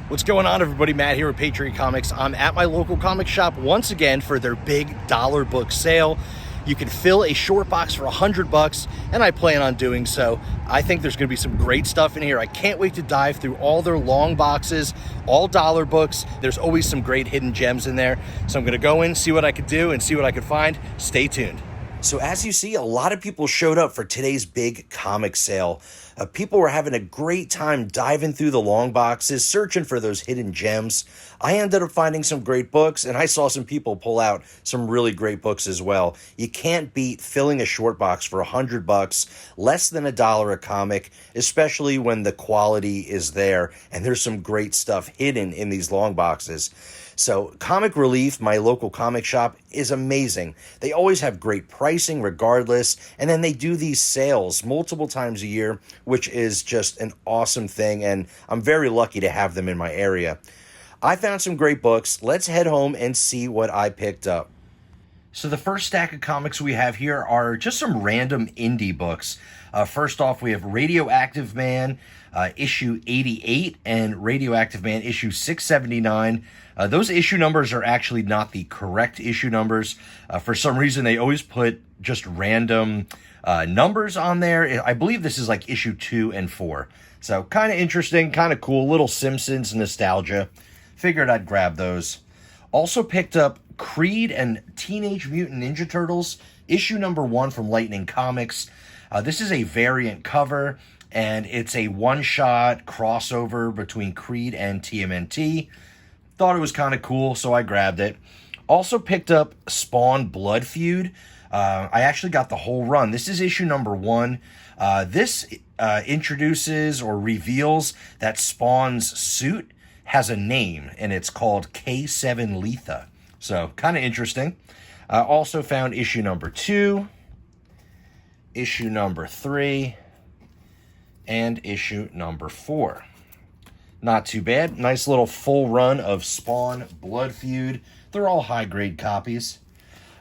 What's going on, everybody? Matt here with Patriot Comics. I'm at my local comic shop once again for their big dollar book sale. You can fill a short box for $100, and I plan on doing so. I think there's going to be some great stuff in here. I can't wait to dive through all their long boxes, all dollar books. There's always some great hidden gems in there. So I'm going to go in, see what I could do, and see what I could find. Stay tuned. So as you see, a lot of people showed up for today's big comic sale. People were having a great time diving through the long boxes, searching for those hidden gems. I ended up finding some great books, and I saw some people pull out some really great books as well. You can't beat filling a short box for $100, less than $1 a comic, especially when the quality is there, and there's some great stuff hidden in these long boxes. So Comic Relief, my local comic shop, is amazing. They always have great pricing regardless, and then they do these sales multiple times a year, which is just an awesome thing, and I'm very lucky to have them in my area. I found some great books. Let's head home and see what I picked up. So the first stack of comics we have here are just some random indie books. First off, we have Radioactive Man, issue 88, and Radioactive Man, issue 679. Those issue numbers are actually not the correct issue numbers. For some reason, they always put just random numbers on there. I believe this is like issue 2 and 4. So kind of interesting, kind of cool, little Simpsons nostalgia. Figured I'd grab those. Also picked up Creed and Teenage Mutant Ninja Turtles, issue number 1 from Lightning Comics. This is a variant cover, and it's a one-shot crossover between Creed and TMNT. Thought it was kind of cool, so I grabbed it. Also picked up Spawn Blood Feud. I actually got the whole run. This is issue number 1. This introduces or reveals that Spawn's suit has a name, and it's called K7 Letha. So, kind of interesting. Also found issue number 2, issue number 3, and issue number 4. Not too bad. Nice little full run of Spawn Blood Feud. They're all high-grade copies.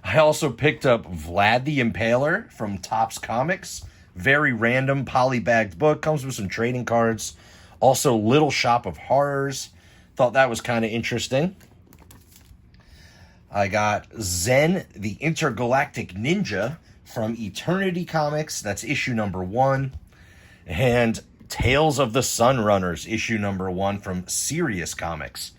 I also picked up Vlad the Impaler from Topps Comics. Very random polybagged book. Comes with some trading cards. Also, Little Shop of Horrors. Thought that was kind of interesting. I got Zen the Intergalactic Ninja from Eternity Comics. That's issue number 1. And Tales of the Sunrunners, issue number 1 from Sirius Comics.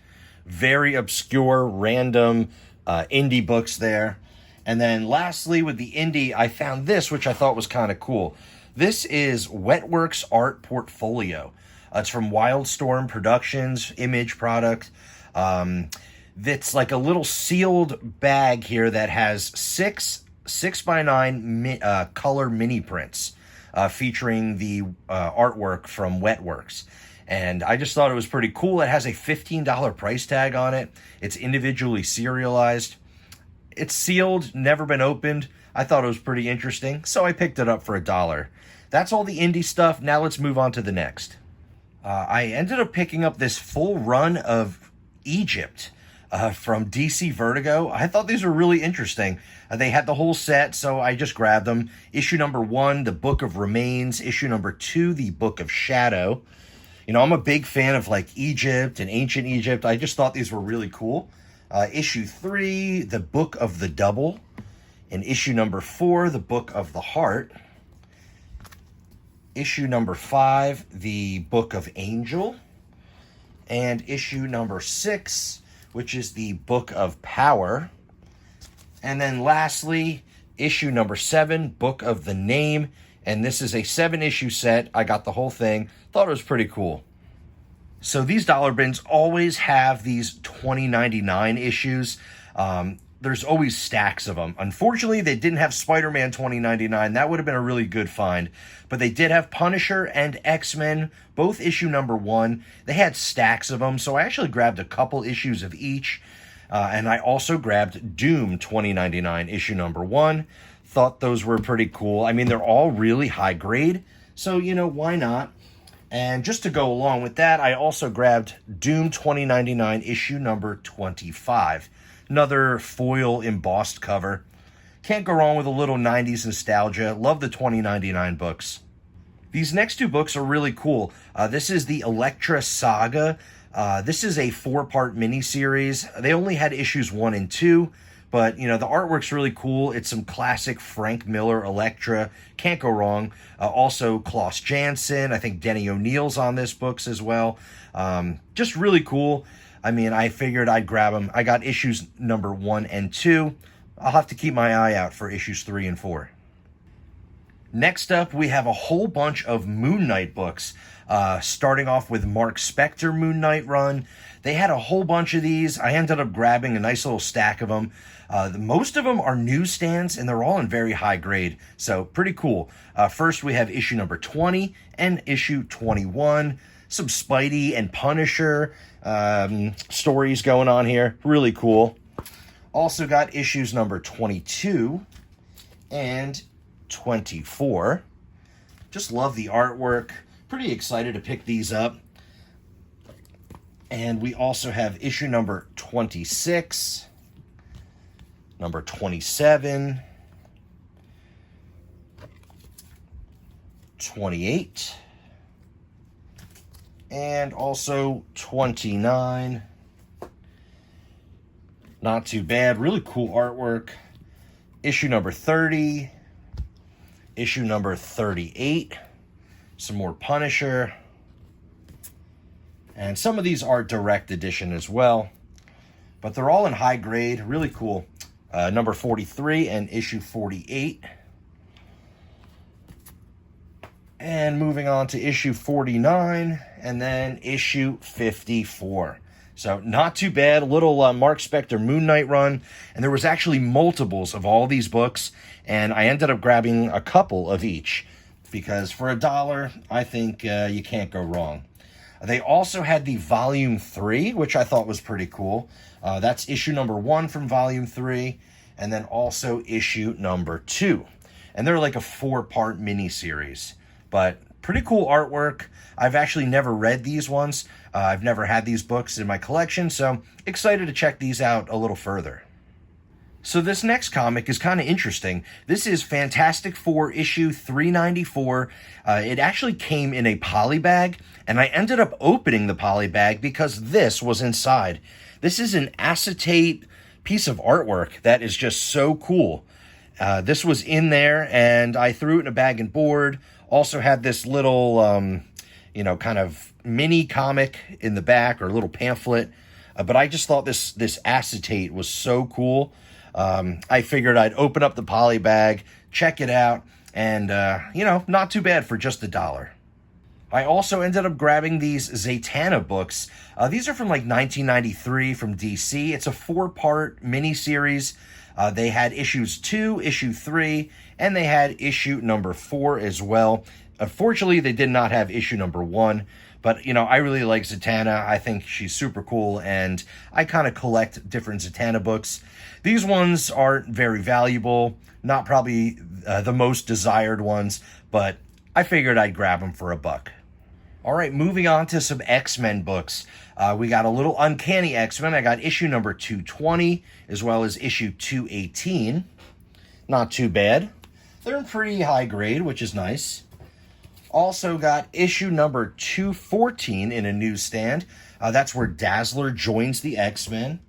Very obscure, random indie books there. And then lastly, with the indie, I found this, which I thought was kind of cool. This is Wetworks Art Portfolio. It's from Wildstorm Productions, image product. It's like a little sealed bag here that has 6x9 color mini prints. Featuring the artwork from Wetworks. And I just thought it was pretty cool. It has a $15 price tag on it. It's individually serialized. It's sealed, never been opened. I thought it was pretty interesting, so I picked it up for $1. That's all the indie stuff. Now let's move on to the next. I ended up picking up this full run of Egypt from DC Vertigo. I thought these were really interesting. They had the whole set, so I just grabbed them. Issue number 1, The Book of Remains. Issue number 2, The Book of Shadow. You know, I'm a big fan of like Egypt and ancient Egypt. I just thought these were really cool. Issue 3, The Book of the Double. And issue number 4, The Book of the Heart. Issue number 5, The Book of Angel. And issue number 6, which is The Book of Power. And then lastly, issue number 7, Book of the Name. And this is a 7-issue set. I got the whole thing. Thought it was pretty cool. So these dollar bins always have these $20.99 issues. There's always stacks of them. Unfortunately, they didn't have Spider-Man $20.99. That would have been a really good find. But they did have Punisher and X-Men, both issue number 1. They had stacks of them, so I actually grabbed a couple issues of each. And I also grabbed Doom $20.99 issue number 1. Thought those were pretty cool. I mean, they're all really high grade, so, you know, why not? And just to go along with that, I also grabbed Doom $20.99 issue number 25. Another foil embossed cover. Can't go wrong with a little 90s nostalgia. Love the $20.99 books. These next two books are really cool. This is the Elektra Saga This is a 4-part miniseries. They only had issues 1 and 2, but, you know, the artwork's really cool. It's some classic Frank Miller Elektra. Can't go wrong. Also, Klaus Janson. I think Denny O'Neil's on this books as well. Just really cool. I mean, I figured I'd grab them. I got issues number 1 and 2. I'll have to keep my eye out for issues 3 and 4. Next up, we have a whole bunch of Moon Knight books, starting off with Mark Spector Moon Knight run. They had a whole bunch of these. I ended up grabbing a nice little stack of them. Most of them are newsstands, and they're all in very high grade, so pretty cool. First, we have issue number 20 and issue 21. Some Spidey and Punisher stories going on here. Really cool. Also got issues number 22 and 24. Just love the artwork. Pretty excited to pick these up. And we also have issue number 26, number 27, 28, and also 29. Not too bad. Really cool artwork. Issue number 30. Issue number 38. Some more Punisher. And some of these are direct edition as well. But they're all in high grade. Really cool. Number 43 and issue 48. And moving on to issue 49. And then issue 54. So not too bad. A little Mark Spector Moon Knight run. And there was actually multiples of all these books. And I ended up grabbing a couple of each. Because for $1, I think you can't go wrong. They also had the Volume 3, which I thought was pretty cool. That's issue number 1 from Volume 3. And then also issue number 2. And they're like a 4-part miniseries. But pretty cool artwork. I've actually never read these ones. I've never had these books in my collection, so excited to check these out a little further. So this next comic is kind of interesting. This is Fantastic Four issue 394. It actually came in a poly bag, and I ended up opening the poly bag because this was inside. This is an acetate piece of artwork that is just so cool. This was in there, and I threw it in a bag and board. Also had this little, kind of mini comic in the back, or a little pamphlet. But I just thought this acetate was so cool. I figured I'd open up the poly bag, check it out, and, not too bad for just $1. I also ended up grabbing these Zatanna books. These are from like 1993 from DC. It's a 4-part miniseries. They had issues 2, issue 3, and they had issue number 4 as well. Unfortunately, they did not have issue number 1. But, I really like Zatanna. I think she's super cool, and I kind of collect different Zatanna books. These ones aren't very valuable, not probably the most desired ones, but I figured I'd grab them for $1. All right, moving on to some X-Men books. We got a little Uncanny X-Men. I got issue number 220, as well as issue 218. Not too bad. They're in pretty high grade, which is nice. Also got issue number 214 in a newsstand. That's where Dazzler joins the X-Men.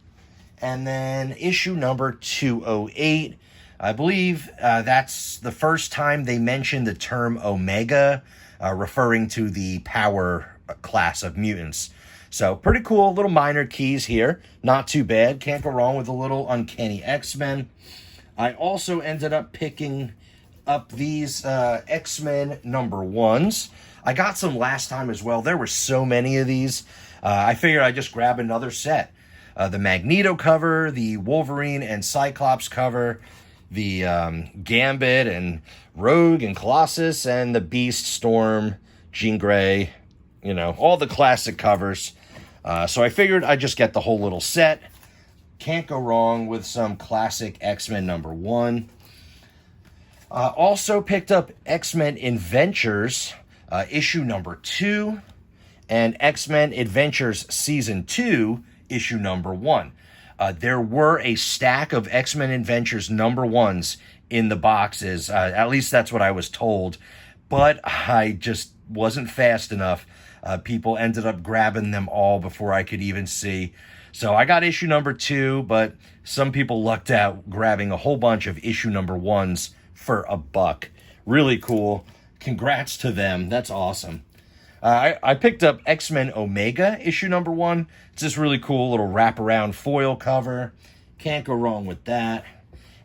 And then issue number 208. I believe that's the first time they mentioned the term Omega, referring to the power class of mutants. So pretty cool, little minor keys here. Not too bad. Can't go wrong with a little Uncanny X-Men. I also ended up picking up these X-Men number 1s. I got some last time as well. There were so many of these. I figured I'd just grab another set. The Magneto cover, the Wolverine and Cyclops cover, the Gambit and Rogue and Colossus, and the Beast, Storm, Jean Grey, all the classic covers. So I figured I'd just get the whole little set. Can't go wrong with some classic X-Men number 1. Also picked up X-Men Adventures, issue number 2, and X-Men Adventures Season 2, issue number 1. There were a stack of X-Men Adventures number 1s in the boxes. At least that's what I was told. But I just wasn't fast enough. People ended up grabbing them all before I could even see. So I got issue number 2, but some people lucked out grabbing a whole bunch of issue number 1s for $1. Really cool. Congrats to them. That's awesome. I picked up X-Men Omega issue number 1. It's this really cool little wraparound foil cover. Can't go wrong with that.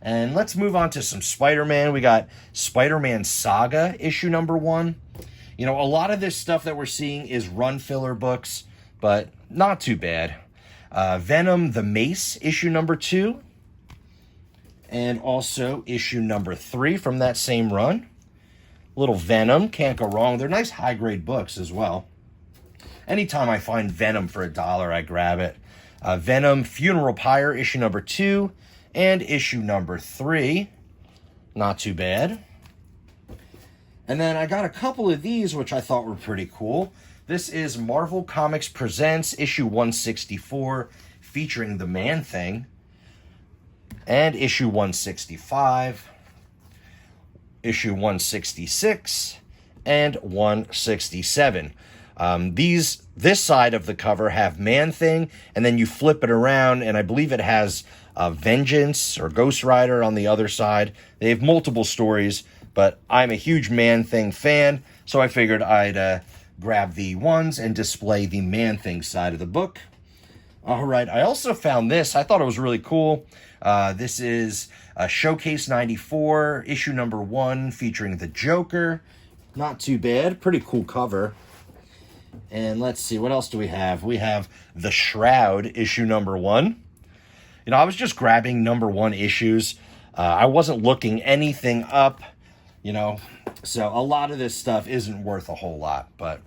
And let's move on to some Spider-Man. We got Spider-Man Saga issue number 1. You know, a lot of this stuff that we're seeing is run filler books, but not too bad. Venom the Mace issue number 2. And also issue number 3 from that same run. Little Venom, can't go wrong. They're nice high-grade books as well. Anytime I find Venom for $1, I grab it. Venom Funeral Pyre, issue number 2, and issue number 3. Not too bad. And then I got a couple of these, which I thought were pretty cool. This is Marvel Comics Presents, issue 164, featuring the Man-Thing, and issue 165. Issue 166 and 167. This side of the cover have Man-Thing, and then you flip it around, and I believe it has Vengeance or Ghost Rider on the other side. They have multiple stories, but I'm a huge Man-Thing fan, so I figured I'd grab the ones and display the Man-Thing side of the book. All right, I also found this. I thought it was really cool. This is Showcase 94, issue number 1, featuring the Joker. Not too bad. Pretty cool cover. And let's see, what else do we have? We have The Shroud, issue number 1. You know, I was just grabbing number 1 issues. I wasn't looking anything up, you know, so a lot of this stuff isn't worth a whole lot. But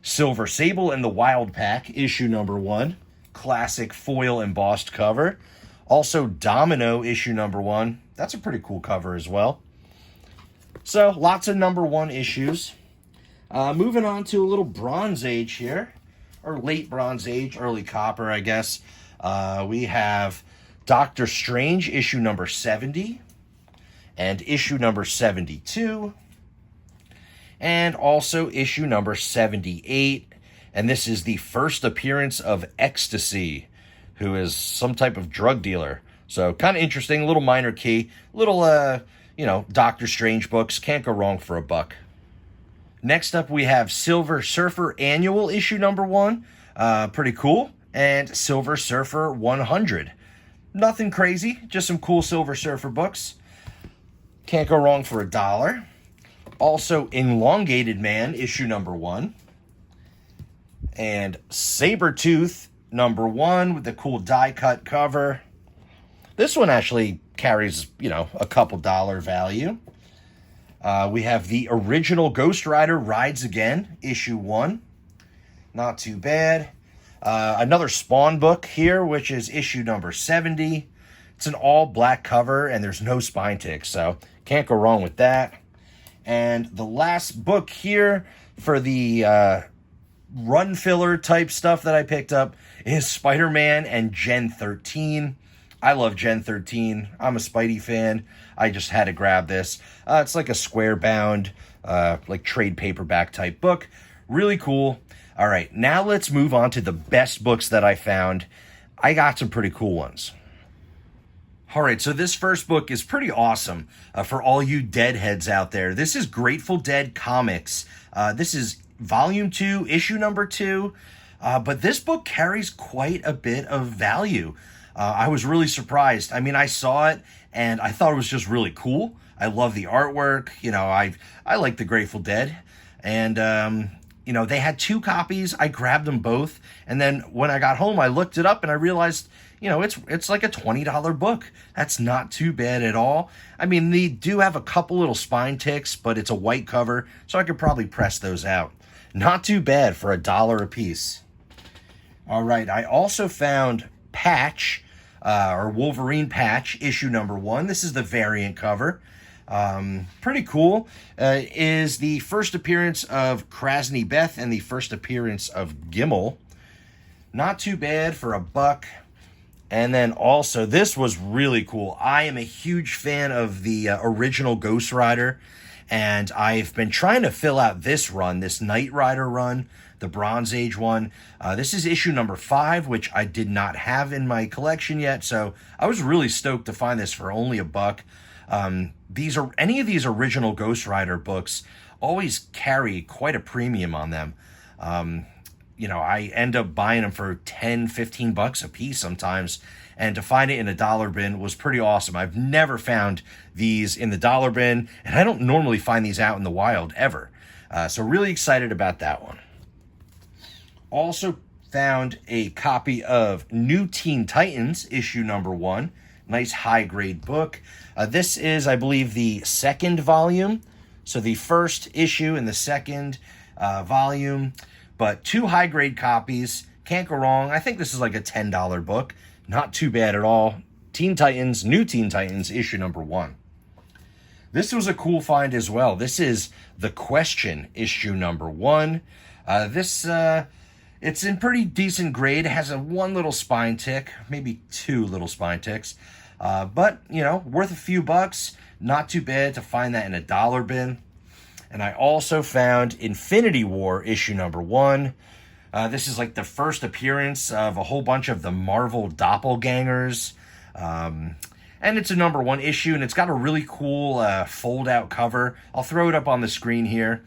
Silver Sable and the Wild Pack, issue number 1. Classic foil embossed cover. Also Domino issue number 1. That's a pretty cool cover as well. So lots of number 1 issues. Moving on to a little Bronze Age here. Or late Bronze Age, early Copper, I guess. We have Doctor Strange issue number 70. And issue number 72. And also issue number 78. And this is the first appearance of Ecstasy, who is some type of drug dealer. So kind of interesting, little minor key, little, Doctor Strange books. Can't go wrong for $1. Next up, we have Silver Surfer Annual issue number 1. Pretty cool. And Silver Surfer 100. Nothing crazy, just some cool Silver Surfer books. Can't go wrong for $1. Also, Elongated Man issue number 1. And Sabretooth number 1 with the cool die-cut cover. This one actually carries, a couple dollar value. We have the original Ghost Rider Rides Again, issue 1. Not too bad. Another Spawn book here, which is issue number 70. It's an all-black cover, and there's no spine ticks, so can't go wrong with that. And the last book here for the run filler type stuff that I picked up is Spider-Man and Gen 13. I love Gen 13. I'm a Spidey fan. I just had to grab this. It's like a square bound, like trade paperback type book. Really cool. All right, now let's move on to the best books that I found. I got some pretty cool ones. All right, so this first book is pretty awesome for all you Deadheads out there. This is Grateful Dead Comics. This is Volume 2, issue number 2. But this book carries quite a bit of value. I was really surprised. I mean, I saw it and I thought it was just really cool. I love the artwork. I like the Grateful Dead. And, they had 2 copies. I grabbed them both. And then when I got home, I looked it up and I realized, it's like a $20 book. That's not too bad at all. I mean, they do have a couple little spine ticks, but it's a white cover, so I could probably press those out. Not too bad for $1 a piece. All right, I also found Patch, or Wolverine Patch, issue number 1. This is the variant cover. Pretty cool. Is the first appearance of Krasny Beth and the first appearance of Gimmel. Not too bad for $1. And then also, this was really cool. I am a huge fan of the original Ghost Rider. And I've been trying to fill out this run, this Knight Rider run, the Bronze Age one. This is issue number 5, which I did not have in my collection yet, so I was really stoked to find this for only $1. Any of these original Ghost Rider books always carry quite a premium on them. I end up buying them for 10, 15 bucks a piece sometimes, and to find it in a dollar bin was pretty awesome. I've never found these in the dollar bin, and I don't normally find these out in the wild ever. So really excited about that one. Also found a copy of New Teen Titans, issue number 1. Nice high-grade book. This is, I believe, the 2nd volume. So the first issue and the 2nd volume. But 2 high-grade copies. Can't go wrong. I think this is like a $10 book. Not too bad at all. Teen Titans, New Teen Titans, issue number 1. This was a cool find as well. This is The Question, issue number 1. It's in pretty decent grade. It has one little spine tick, maybe 2 little spine ticks. But, worth a few bucks. Not too bad to find that in a dollar bin. And I also found Infinity War, issue number 1. This is like the first appearance of a whole bunch of the Marvel doppelgangers. And it's a number 1 issue, and it's got a really cool fold-out cover. I'll throw it up on the screen here.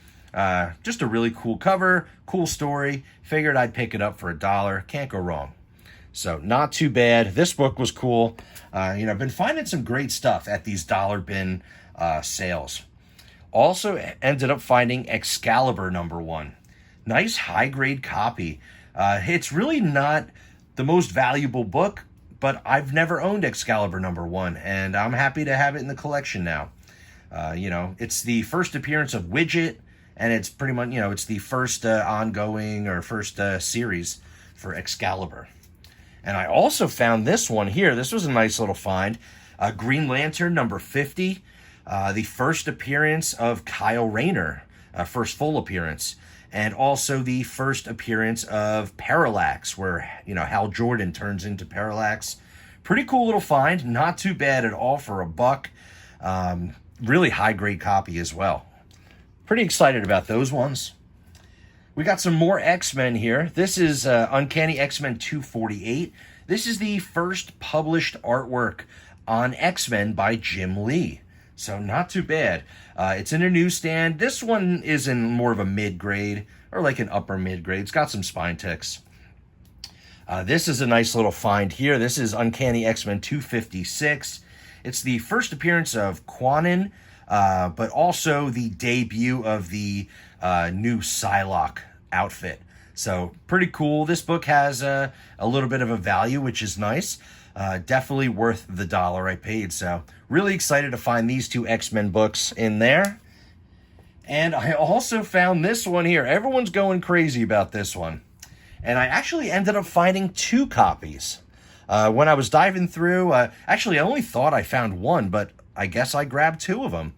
Just a really cool cover, cool story. Figured I'd pick it up for $1. Can't go wrong. So not too bad. This book was cool. I've been finding some great stuff at these dollar bin sales. Also ended up finding Excalibur number 1. Nice high-grade copy. It's really not the most valuable book, but I've never owned Excalibur number 1, and I'm happy to have it in the collection now. It's the first appearance of Widget, and it's pretty much, it's the first ongoing or first series for Excalibur. And I also found this one here. This was a nice little find. Green Lantern number 50. The first appearance of Kyle Rayner. First full appearance. And also the first appearance of Parallax, where, Hal Jordan turns into Parallax. Pretty cool little find. Not too bad at all for $1. Really high-grade copy as well. Pretty excited about those ones. We got some more X-Men here. This is Uncanny X-Men 248. This is the first published artwork on X-Men by Jim Lee. So not too bad. It's in a newsstand. This one is in more of a mid-grade, or like an upper mid-grade. It's got some spine ticks. This is a nice little find here. This is Uncanny X-Men 256. It's the first appearance of Quanon, but also the debut of the new Psylocke outfit. So pretty cool. This book has a little bit of a value, which is nice. Definitely worth the $1 I paid. So really excited to find these 2 X-Men books in there. And I also found this one here. Everyone's going crazy about this one. And I actually ended up finding 2 copies. When I was diving through, actually I only thought I found 1, but I guess I grabbed 2 of them.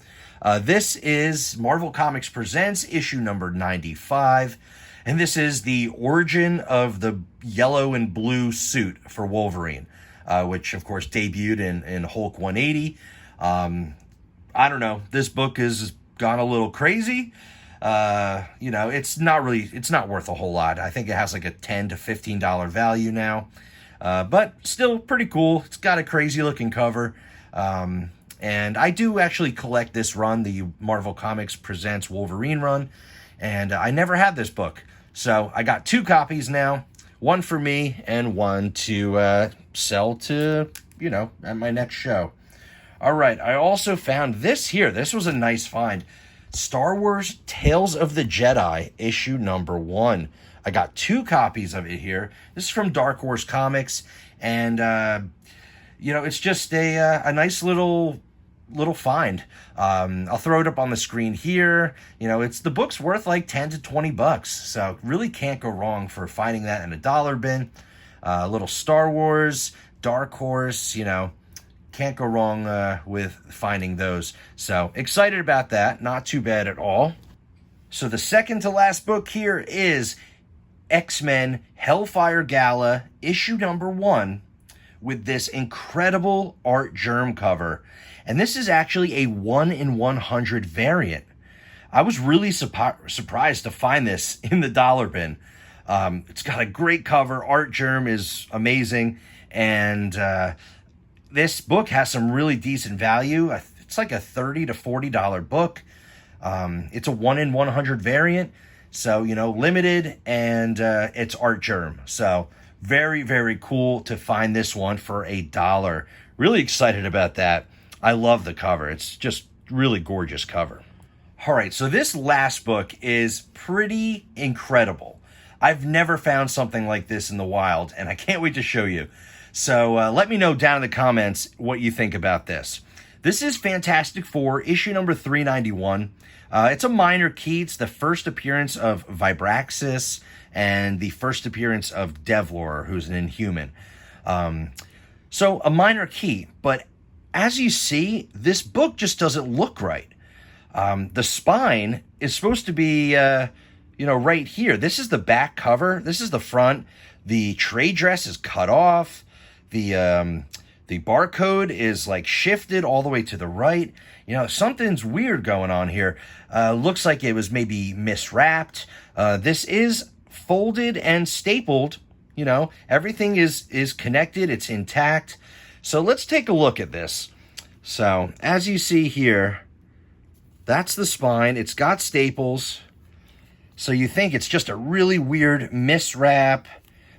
This is Marvel Comics Presents issue number 95. And this is the origin of the yellow and blue suit for Wolverine, which of course debuted in Hulk 180. I don't know. This book has gone a little crazy. It's not worth a whole lot. I think it has like a $10 to $15 value now. But still pretty cool. It's got a crazy looking cover. And I do actually collect this run, the Marvel Comics Presents Wolverine run. And I never had this book. So I got 2 copies now. One for me and one to sell to, at my next show. All right, I also found this here. This was a nice find. Star Wars Tales of the Jedi, issue number 1. I got 2 copies of it here. This is from Dark Horse Comics. And, it's just a nice little find. I'll throw it up on the screen here. The book's worth like 10 to 20 bucks. So really can't go wrong for finding that in a dollar bin. A little Star Wars, Dark Horse, can't go wrong with finding those. So excited about that. Not too bad at all. So the second to last book here is X-Men Hellfire Gala, issue number 1, with this incredible art germ cover. And this is actually a 1 in 100 variant. I was really surprised to find this in the dollar bin. It's got a great cover. Art germ is amazing. And this book has some really decent value. It's like a $30 to $40 book. It's a 1 in 100 variant. So, limited, and it's art germ. So very, very cool to find this one for $1. Really excited about that. I love the cover. It's just really gorgeous cover. All right, so this last book is pretty incredible. I've never found something like this in the wild, and I can't wait to show you. So let me know down in the comments what you think about this. This is Fantastic Four, issue number 391. It's a minor key. It's the first appearance of Vibraxis and the first appearance of Devlor, who's an Inhuman. So a minor key, but as you see, this book just doesn't look right. The spine is supposed to be, right here. This is the back cover. This is the front. The trade dress is cut off. The barcode is like shifted all the way to the right. Something's weird going on here. Looks like it was maybe miswrapped. This is folded and stapled. Everything is connected. It's intact. So let's take a look at this. So as you see here, that's the spine. It's got staples. So you think it's just a really weird miswrap,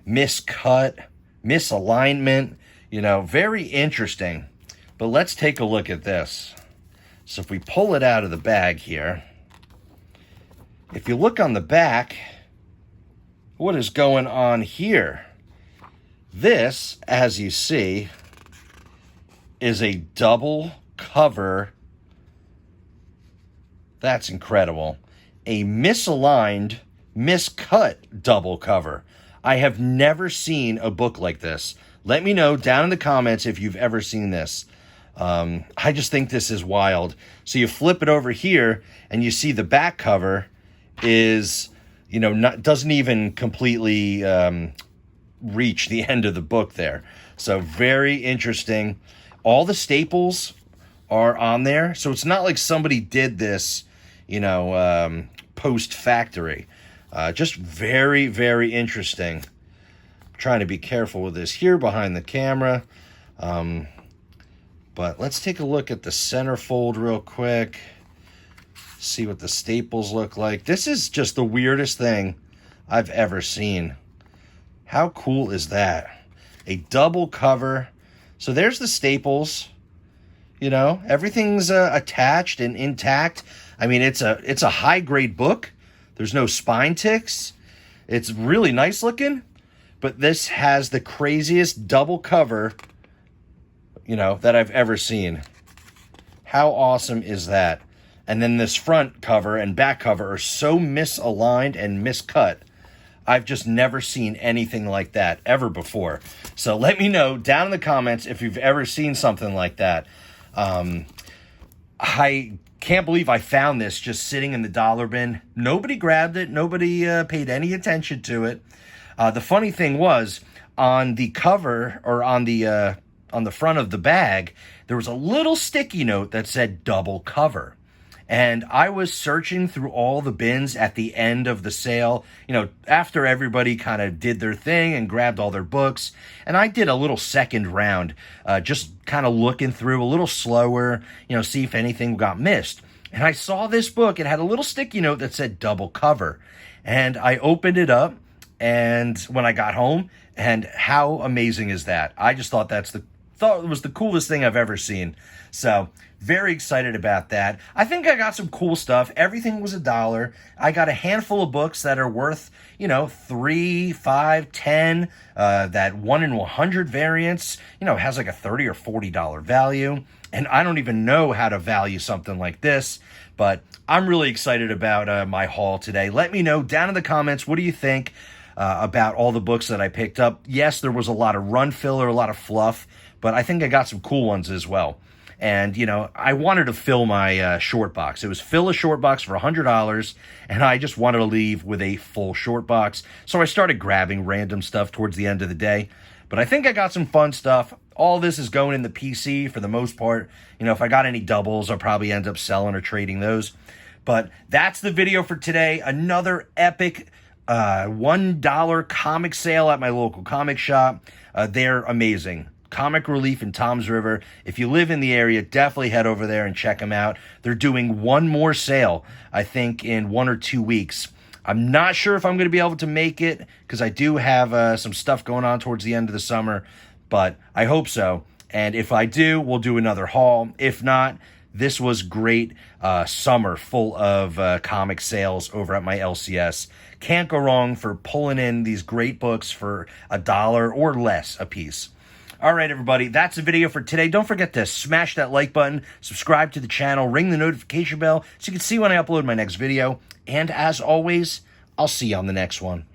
miscut, misalignment, very interesting. But let's take a look at this. So if we pull it out of the bag here, if you look on the back, what is going on here? This, as you see, is a double cover. That's incredible. A misaligned, miscut double cover. I have never seen a book like this. Let me know down in the comments if you've ever seen this. I just think this is wild. So you flip it over here and you see the back cover is, doesn't even completely reach the end of the book there. So very interesting. All the staples are on there. So it's not like somebody did this, post-factory. Just very, very interesting. I'm trying to be careful with this here behind the camera. But let's take a look at the centerfold real quick. See what the staples look like. This is just the weirdest thing I've ever seen. How cool is that? A double cover. So there's the staples. Everything's attached and intact. I mean, it's a high-grade book. There's no spine ticks. It's really nice looking. But this has the craziest double cover, that I've ever seen. How awesome is that? And then this front cover and back cover are so misaligned and miscut. I've just never seen anything like that ever before. So let me know down in the comments if you've ever seen something like that. I can't believe I found this just sitting in the dollar bin. Nobody grabbed it. Nobody paid any attention to it. The funny thing was, on the cover or on the front of the bag, there was a little sticky note that said double cover. And I was searching through all the bins at the end of the sale, after everybody kind of did their thing and grabbed all their books. And I did a little second round, just kind of looking through a little slower, see if anything got missed. And I saw this book. It had a little sticky note that said double cover. And I opened it up, and when I got home, and how amazing is that? I just thought it was the coolest thing I've ever seen. So very excited about that. I think I got some cool stuff. Everything was $1. I got a handful of books that are worth, $3, $5, $10. That 1 in 100 variants, has like a $30 or $40 value. And I don't even know how to value something like this, but I'm really excited about my haul today. Let me know down in the comments, what do you think about all the books that I picked up? Yes, there was a lot of run filler, a lot of fluff, but I think I got some cool ones as well. And, I wanted to fill my short box. It was fill a short box for $100, and I just wanted to leave with a full short box. So I started grabbing random stuff towards the end of the day. But I think I got some fun stuff. All this is going in the PC for the most part. If I got any doubles, I'll probably end up selling or trading those. But that's the video for today. Another epic $1 comic sale at my local comic shop. They're amazing. Comic Relief in Toms River. If you live in the area, definitely head over there and check them out. They're doing one more sale, I think, in 1 or 2 weeks. I'm not sure if I'm going to be able to make it because I do have some stuff going on towards the end of the summer, but I hope so. And if I do, we'll do another haul. If not, this was great summer full of comic sales over at my LCS. Can't go wrong for pulling in these great books for $1 or less a piece. All right, everybody, that's the video for today. Don't forget to smash that like button, subscribe to the channel, ring the notification bell so you can see when I upload my next video. And as always, I'll see you on the next one.